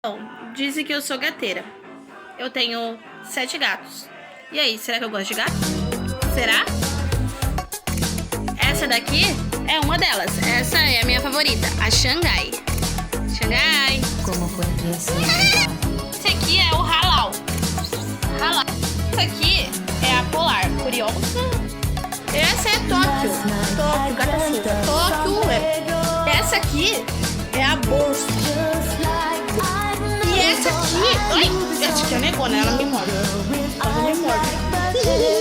Bom, dizem que eu sou gateira. Eu tenho 7 gatos. E aí, será que eu gosto de gato? Será? Essa daqui é uma delas. Essa é a minha favorita, a Xangai. Xangai. Como foi a criação? Esse aqui é o Halal. Halal. Essa aqui é a Polar Curiosa. Essa é Tóquio. Tóquio, gata solta. Tóquio é. Essa aqui é a Bolsa. E essa aqui... Ai, essa aqui é a negona, ela me morde. Ela me morde.